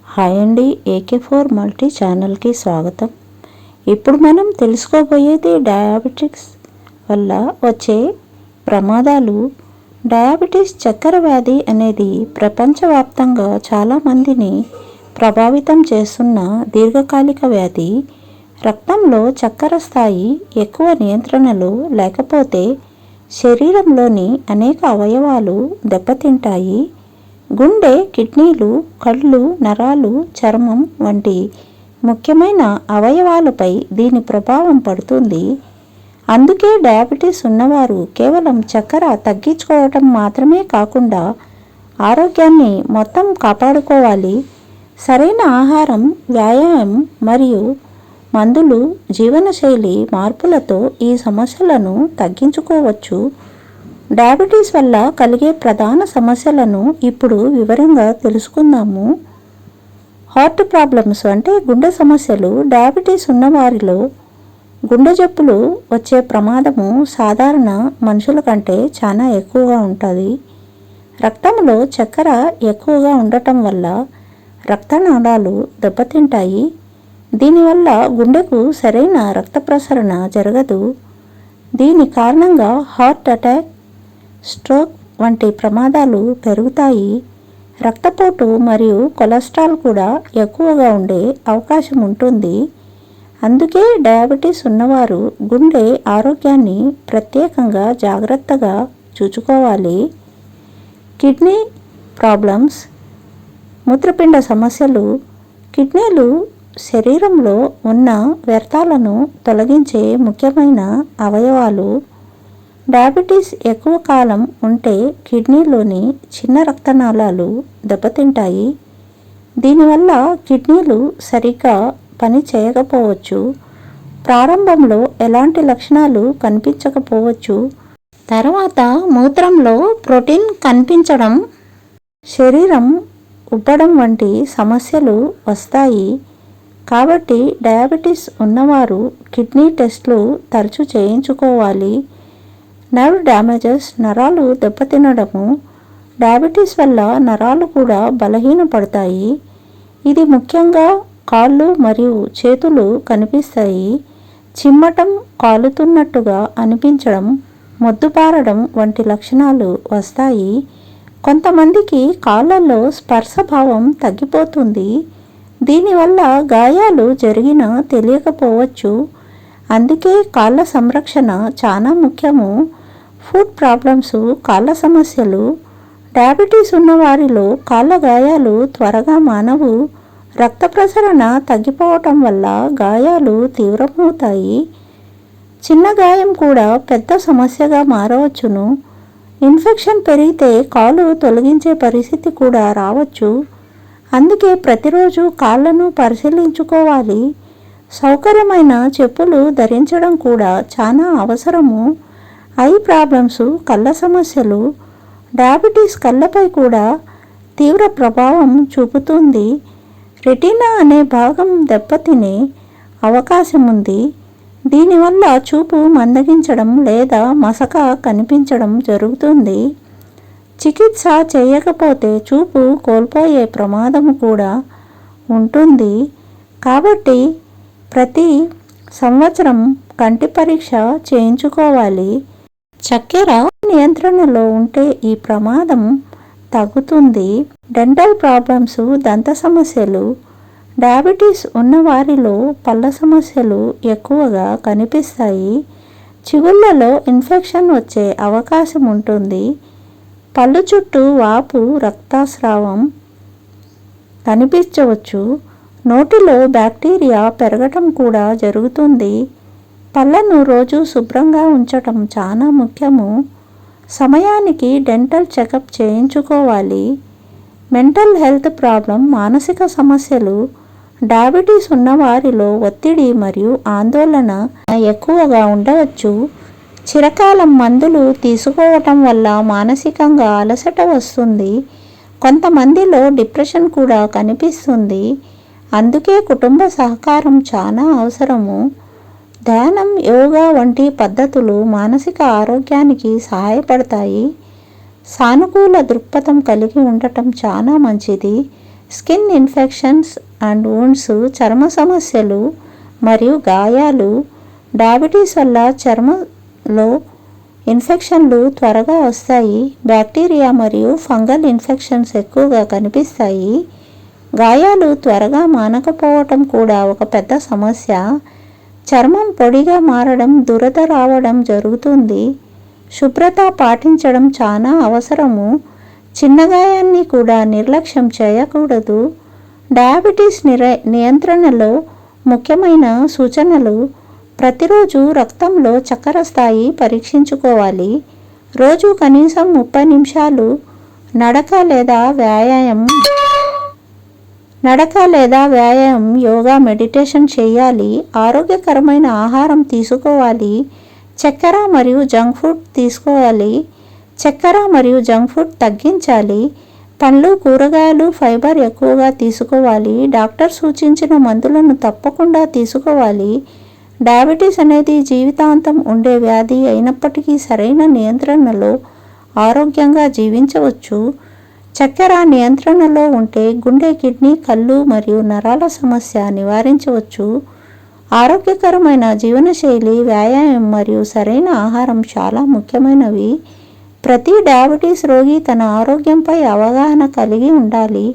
Hi అండి, AK4 multi ఛానల్కి స్వాగతం. ఇప్పుడు మనం తెలుసుకోబోయేది డయాబెటిక్స్ వల్ల వచ్చే ప్రమాదాలు. డయాబెటీస్ చక్కెర వ్యాధి అనేది ప్రపంచవ్యాప్తంగా చాలామందిని ప్రభావితం చేస్తున్న దీర్ఘకాలిక వ్యాధి. రక్తంలో చక్కెర స్థాయి ఎక్కువ నియంత్రణలో లేకపోతే శరీరంలోని అనేక అవయవాలు దెబ్బతింటాయి. గుండె, కిడ్నీలు, కళ్ళు, నరాలు, చర్మం వంటి ముఖ్యమైన అవయవాలపై దీని ప్రభావం పడుతుంది. అందుకే డయాబెటీస్ ఉన్నవారు కేవలం చక్కెర తగ్గించుకోవటం మాత్రమే కాకుండా ఆరోగ్యాన్ని మొత్తం కాపాడుకోవాలి. సరైన ఆహారం, వ్యాయామం మరియు మందులు, జీవనశైలి మార్పులతో ఈ సమస్యలను తగ్గించుకోవచ్చు. డయాబెటీస్ వల్ల కలిగే ప్రధాన సమస్యలను ఇప్పుడు వివరంగా తెలుసుకుందాము. హార్ట్ ప్రాబ్లమ్స్ అంటే గుండె సమస్యలు. డయాబెటీస్ ఉన్నవారిలో గుండె జబ్బులు వచ్చే ప్రమాదము సాధారణ మనుషుల కంటే చాలా ఎక్కువగా ఉంటుంది. రక్తంలో చక్కెర ఎక్కువగా ఉండటం వల్ల రక్తనాళాలు దెబ్బతింటాయి. దీనివల్ల గుండెకు సరైన రక్త ప్రసరణ జరగదు. దీని కారణంగా హార్ట్ అటాక్, స్ట్రోక్ వంటి ప్రమాదాలు పెరుగుతాయి. రక్తపోటు మరియు కొలెస్ట్రాల్ కూడా ఎక్కువగా ఉండే అవకాశం ఉంటుంది. అందుకే డయాబెటీస్ ఉన్నవారు గుండె ఆరోగ్యాన్ని ప్రత్యేకంగా జాగ్రత్తగా చూసుకోవాలి. కిడ్నీ ప్రాబ్లమ్స్, మూత్రపిండ సమస్యలు. కిడ్నీలు శరీరంలో ఉన్న వ్యర్థాలను తొలగించే ముఖ్యమైన అవయవాలు. డయాబెటీస్ ఎక్కువ కాలం ఉంటే కిడ్నీలోని చిన్న రక్తనాళాలు దెబ్బతింటాయి. దీనివల్ల కిడ్నీలు సరిగ్గా పని చేయకపోవచ్చు. ప్రారంభంలో ఎలాంటి లక్షణాలు కనిపించకపోవచ్చు. తర్వాత మూత్రంలో ప్రోటీన్ కనిపించడం, శరీరం ఉబ్బడం వంటి సమస్యలు వస్తాయి. కాబట్టి డయాబెటీస్ ఉన్నవారు కిడ్నీ టెస్టులు తరచూ చేయించుకోవాలి. నర్వ్ డ్యామేజెస్, నరాలు దెబ్బతినడము. డయాబెటీస్ వల్ల నరాలు కూడా బలహీనపడతాయి. ఇది ముఖ్యంగా కాళ్ళు మరియు చేతులు కనిపిస్తాయి. చిమ్మటం, కాలుతున్నట్టుగా అనిపించడం, మొద్దుబారడం వంటి లక్షణాలు వస్తాయి. కొంతమందికి కాళ్ళల్లో స్పర్శభావం తగ్గిపోతుంది. దీనివల్ల గాయాలు జరిగినా తెలియకపోవచ్చు. అందుకే కాళ్ళ సంరక్షణ చాలా ముఖ్యము. ఫుట్ ప్రాబ్లమ్స్, కాళ్ళ సమస్యలు. డయాబెటీస్ ఉన్నవారిలో కాళ్ళ గాయాలు త్వరగా మానవు. రక్త ప్రసరణ తగ్గిపోవటం వల్ల గాయాలు తీవ్రమవుతాయి. చిన్న గాయం కూడా పెద్ద సమస్యగా మారవచ్చును. ఇన్ఫెక్షన్ పెరిగితే కాలు తొలగించే పరిస్థితి కూడా రావచ్చు. అందుకే ప్రతిరోజు కాళ్ళను పరిశీలించుకోవాలి. సౌకర్యమైన చెప్పులు ధరించడం కూడా చాలా అవసరము. ఐ ప్రాబ్లమ్స్, కళ్ళ సమస్యలు. డయాబెటీస్ కళ్ళపై కూడా తీవ్ర ప్రభావం చూపుతుంది. రెటీనా అనే భాగం దెబ్బతినే అవకాశం ఉంది. దీనివల్ల చూపు మందగించడం లేదా మసక కనిపించడం జరుగుతుంది. చికిత్స చేయకపోతే చూపు కోల్పోయే ప్రమాదం కూడా ఉంటుంది. కాబట్టి ప్రతి సంవత్సరం కంటి పరీక్ష చేయించుకోవాలి. చక్కెర నియంత్రణలో ఉంటే ఈ ప్రమాదం తగ్గుతుంది. డెంటల్ ప్రాబ్లమ్స్, దంత సమస్యలు. డయాబెటీస్ ఉన్నవారిలో పళ్ళ సమస్యలు ఎక్కువగా కనిపిస్తాయి. చిగుళ్ళలో ఇన్ఫెక్షన్ వచ్చే అవకాశం ఉంటుంది. పళ్ళు చుట్టూ వాపు, రక్తస్రావం కనిపించవచ్చు. నోటిలో బ్యాక్టీరియా పెరగటం కూడా జరుగుతుంది. పళ్ళను రోజు శుభ్రంగా ఉంచటం చాలా ముఖ్యము. సమయానికి డెంటల్ చెకప్ చేయించుకోవాలి. మెంటల్ హెల్త్ ప్రాబ్లం, మానసిక సమస్యలు. డయాబెటీస్ ఉన్నవారిలో ఒత్తిడి మరియు ఆందోళన ఎక్కువగా ఉండవచ్చు. చిరకాలం మందులు తీసుకోవటం వల్ల మానసికంగా అలసట వస్తుంది. కొంతమందిలో డిప్రెషన్ కూడా కనిపిస్తుంది. అందుకే కుటుంబ సహకారం చాలా అవసరము. ధ్యానం, యోగా వంటి పద్ధతులు మానసిక ఆరోగ్యానికి సహాయపడతాయి. సానుకూల దృక్పథం కలిగి ఉండటం చాలా మంచిది. స్కిన్ ఇన్ఫెక్షన్స్ అండ్ వూండ్స్, చర్మ సమస్యలు మరియు గాయాలు. డయాబెటీస్ వల్ల చర్మంలో ఇన్ఫెక్షన్లు త్వరగా వస్తాయి. బ్యాక్టీరియా మరియు ఫంగల్ ఇన్ఫెక్షన్స్ ఎక్కువగా కనిపిస్తాయి. గాయాలు త్వరగా మానకపోవటం కూడా ఒక పెద్ద సమస్య. చర్మం పొడిగా మారడం, దురద రావడం జరుగుతుంది. శుభ్రత పాటించడం చాలా అవసరము. చిన్న గాయాన్ని కూడా నిర్లక్ష్యం చేయకూడదు. డయాబెటీస్ నియంత్రణలో ముఖ్యమైన సూచనలు: ప్రతిరోజు రక్తంలో చక్కెర స్థాయి పరీక్షించుకోవాలి. రోజు కనీసం 30 నిమిషాలు నడక లేదా వ్యాయామం, యోగా, మెడిటేషన్ చేయాలి. ఆరోగ్యకరమైన ఆహారం తీసుకోవాలి. చక్కెర మరియు జంక్ ఫుడ్ తగ్గించాలి. పండ్లు, కూరగాయలు, ఫైబర్ ఎక్కువగా తీసుకోవాలి. డాక్టర్ సూచించిన మందులను తప్పకుండా తీసుకోవాలి. డయాబెటీస్ అనేది జీవితాంతం ఉండే వ్యాధి అయినప్పటికీ సరైన నియంత్రణలో ఆరోగ్యంగా జీవించవచ్చు. చక్కెర నియంత్రణలో ఉంటే గుండె, కిడ్నీ, కళ్ళు మరియు నరాల సమస్య నివారించవచ్చు. ఆరోగ్యకరమైన జీవనశైలి, వ్యాయామం మరియు సరైన ఆహారం చాలా ముఖ్యమైనవి. ప్రతి డయాబెటీస్ రోగి తన ఆరోగ్యంపై అవగాహన కలిగి ఉండాలి.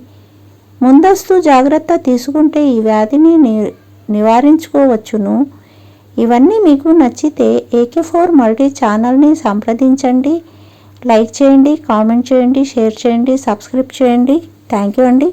ముందస్తు జాగ్రత్త తీసుకుంటే ఈ వ్యాధిని నివారించుకోవచ్చును. ఇవన్నీ మీకు నచ్చితే AK4 మల్టీ ఛానల్ని సంప్రదించండి. లైక్ చేయండి, కామెంట్ చేయండి, షేర్ చేయండి, సబ్స్క్రైబ్ చేయండి. థ్యాంక్ యూ అండి.